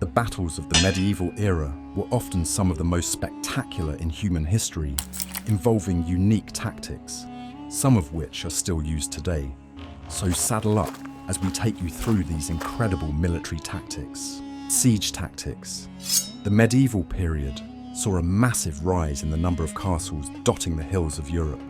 The battles of the medieval era were often some of the most spectacular in human history, involving unique tactics, some of which are still used today. So saddle up as we take you through these incredible military tactics. Siege tactics. The medieval period saw a massive rise in the number of castles dotting the hills of Europe.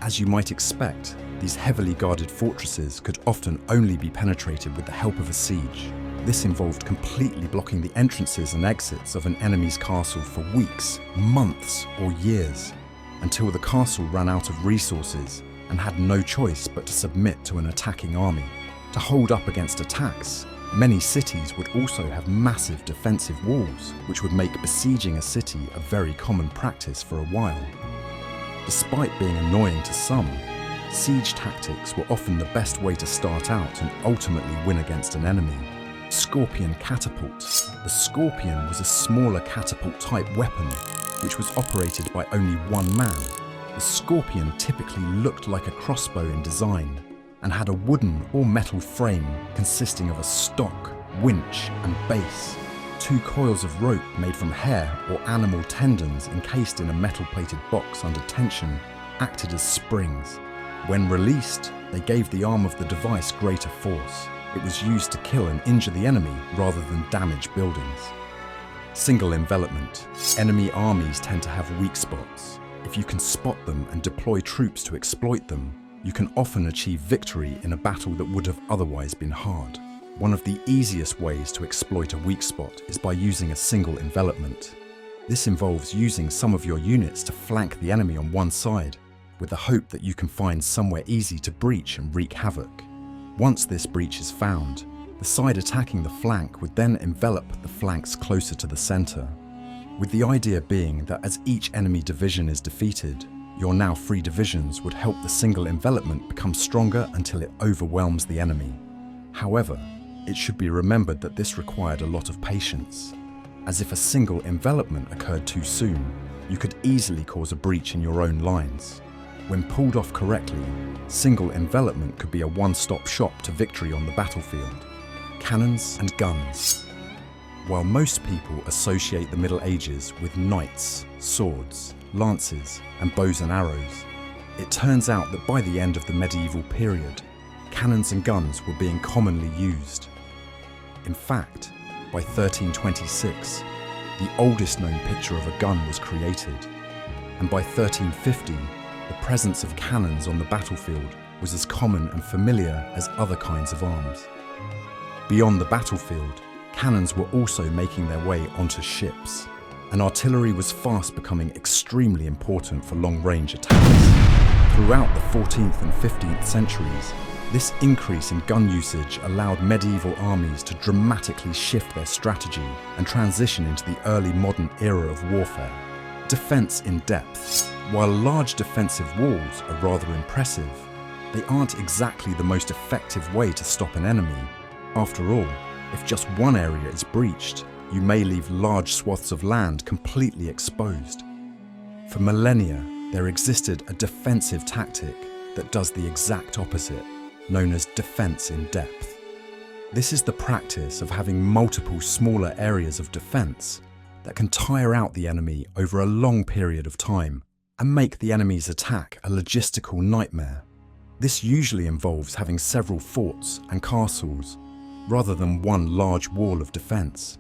As you might expect, these heavily guarded fortresses could often only be penetrated with the help of a siege. This involved completely blocking the entrances and exits of an enemy's castle for weeks, months, or years, until the castle ran out of resources and had no choice but to submit to an attacking army. To hold up against attacks, many cities would also have massive defensive walls, which would make besieging a city a very common practice for a while. Despite being annoying to some, siege tactics were often the best way to start out and ultimately win against an enemy. Scorpion Catapult. The Scorpion was a smaller catapult-type weapon, which was operated by only one man. The Scorpion typically looked like a crossbow in design, and had a wooden or metal frame consisting of a stock, winch, and base. 2 coils of rope made from hair or animal tendons encased in a metal-plated box under tension acted as springs. When released, they gave the arm of the device greater force. It was used to kill and injure the enemy rather than damage buildings. Single envelopment. Enemy armies tend to have weak spots. If you can spot them and deploy troops to exploit them, you can often achieve victory in a battle that would have otherwise been hard. One of the easiest ways to exploit a weak spot is by using a single envelopment. This involves using some of your units to flank the enemy on one side, with the hope that you can find somewhere easy to breach and wreak havoc. Once this breach is found, the side attacking the flank would then envelop the flanks closer to the center, with the idea being that as each enemy division is defeated, your now free divisions would help the single envelopment become stronger until it overwhelms the enemy. However, it should be remembered that this required a lot of patience, as if a single envelopment occurred too soon, you could easily cause a breach in your own lines. When pulled off correctly, single envelopment could be a one-stop shop to victory on the battlefield. Cannons and guns. While most people associate the Middle Ages with knights, swords, lances, and bows and arrows, it turns out that by the end of the medieval period, cannons and guns were being commonly used. In fact, by 1326, the oldest known picture of a gun was created, and by 1350, the presence of cannons on the battlefield was as common and familiar as other kinds of arms. Beyond the battlefield, cannons were also making their way onto ships, and artillery was fast becoming extremely important for long-range attacks. Throughout the 14th and 15th centuries, this increase in gun usage allowed medieval armies to dramatically shift their strategy and transition into the early modern era of warfare. Defense in depth. While large defensive walls are rather impressive, they aren't exactly the most effective way to stop an enemy. After all, if just one area is breached, you may leave large swaths of land completely exposed. For millennia, there existed a defensive tactic that does the exact opposite, known as defense in depth. This is the practice of having multiple smaller areas of defense that can tire out the enemy over a long period of time and make the enemy's attack a logistical nightmare. This usually involves having several forts and castles rather than one large wall of defense.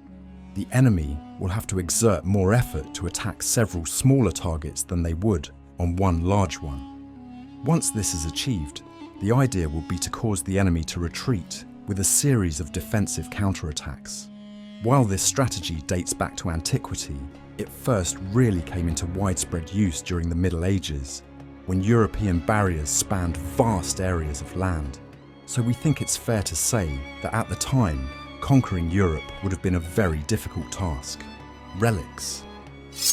The enemy will have to exert more effort to attack several smaller targets than they would on one large one. Once this is achieved, the idea will be to cause the enemy to retreat with a series of defensive counterattacks. While this strategy dates back to antiquity, it first really came into widespread use during the Middle Ages, when European barriers spanned vast areas of land. So we think it's fair to say that at the time, conquering Europe would have been a very difficult task. Relics.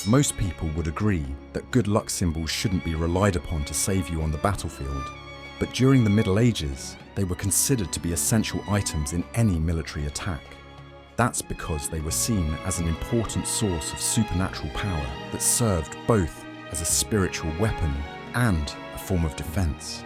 Most people would agree that good luck symbols shouldn't be relied upon to save you on the battlefield, but during the Middle Ages, they were considered to be essential items in any military attack. That's because they were seen as an important source of supernatural power that served both as a spiritual weapon and a form of defense.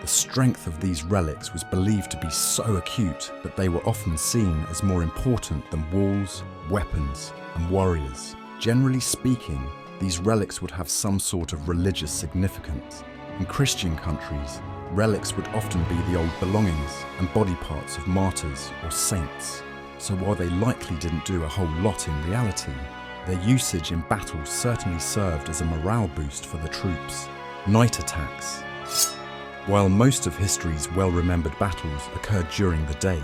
The strength of these relics was believed to be so acute that they were often seen as more important than walls, weapons, and warriors. Generally speaking, these relics would have some sort of religious significance. In Christian countries, relics would often be the old belongings and body parts of martyrs or saints. So while they likely didn't do a whole lot in reality, their usage in battle certainly served as a morale boost for the troops. Night attacks. While most of history's well-remembered battles occurred during the day,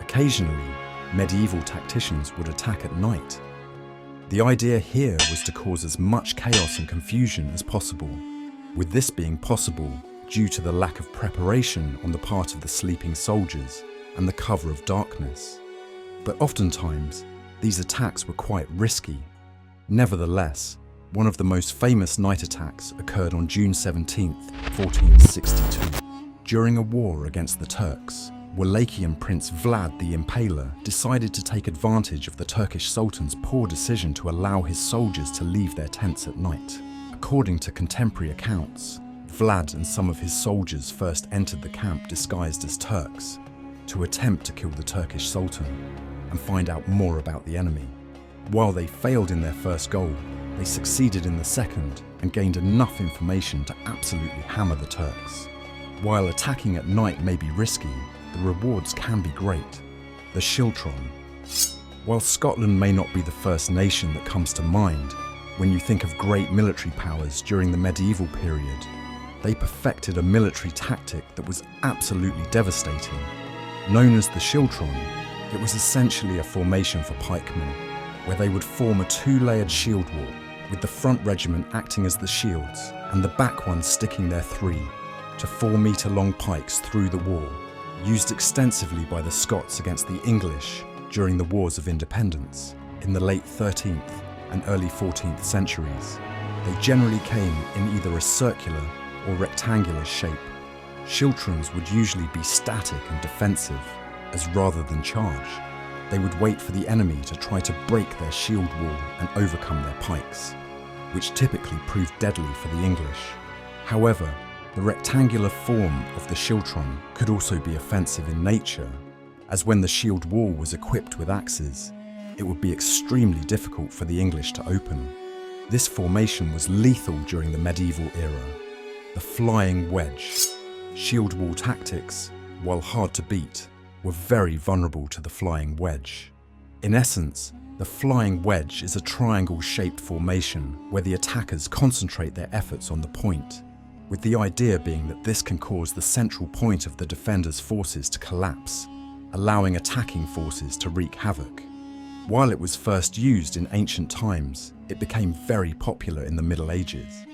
occasionally medieval tacticians would attack at night. The idea here was to cause as much chaos and confusion as possible, with this being possible due to the lack of preparation on the part of the sleeping soldiers and the cover of darkness. But oftentimes, these attacks were quite risky. Nevertheless, one of the most famous night attacks occurred on June 17, 1462. During a war against the Turks, Wallachian Prince Vlad the Impaler decided to take advantage of the Turkish Sultan's poor decision to allow his soldiers to leave their tents at night. According to contemporary accounts, Vlad and some of his soldiers first entered the camp disguised as Turks to attempt to kill the Turkish Sultan and find out more about the enemy. While they failed in their first goal, they succeeded in the second and gained enough information to absolutely hammer the Turks. While attacking at night may be risky, the rewards can be great. The Schiltron. While Scotland may not be the first nation that comes to mind when you think of great military powers during the medieval period, they perfected a military tactic that was absolutely devastating. Known as the Schiltron, it was essentially a formation for pikemen, where they would form a two-layered shield wall, with the front regiment acting as the shields and the back ones sticking their 3 to 4-metre-long pikes through the wall, used extensively by the Scots against the English during the Wars of Independence in the late 13th and early 14th centuries. They generally came in either a circular or rectangular shape. Schiltrons would usually be static and defensive, as rather than charge, they would wait for the enemy to try to break their shield wall and overcome their pikes, which typically proved deadly for the English. However, the rectangular form of the Schiltron could also be offensive in nature, as when the shield wall was equipped with axes, it would be extremely difficult for the English to open. This formation was lethal during the medieval era. The Flying Wedge. Shield wall tactics, while hard to beat, were very vulnerable to the Flying Wedge. In essence, the Flying Wedge is a triangle-shaped formation where the attackers concentrate their efforts on the point, with the idea being that this can cause the central point of the defender's forces to collapse, allowing attacking forces to wreak havoc. While it was first used in ancient times, it became very popular in the Middle Ages.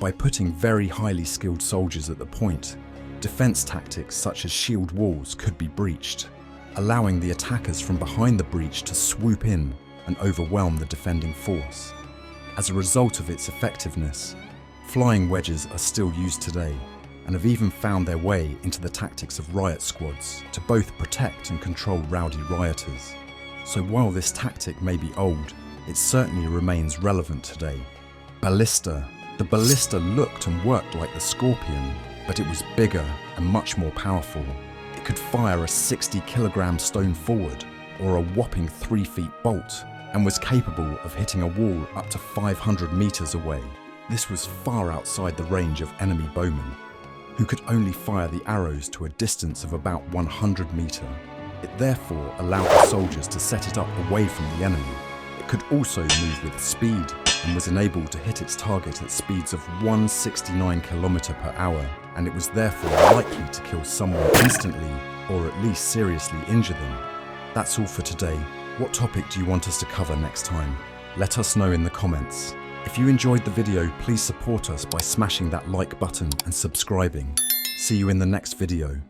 By putting very highly skilled soldiers at the point, defense tactics such as shield walls could be breached, allowing the attackers from behind the breach to swoop in and overwhelm the defending force. As a result of its effectiveness, flying wedges are still used today and have even found their way into the tactics of riot squads to both protect and control rowdy rioters. So while this tactic may be old, it certainly remains relevant today. Ballista. The ballista looked and worked like the Scorpion, but it was bigger and much more powerful. It could fire a 60-kilogram stone forward or a whopping 3 feet bolt, and was capable of hitting a wall up to 500 meters away. This was far outside the range of enemy bowmen, who could only fire the arrows to a distance of about 100 meters. It therefore allowed the soldiers to set it up away from the enemy. It could also move with speed and was enabled to hit its target at speeds of 169 km per hour, and it was therefore likely to kill someone instantly or at least seriously injure them. That's all for today. What topic do you want us to cover next time? Let us know in the comments. If you enjoyed the video, please support us by smashing that like button and subscribing. See you in the next video.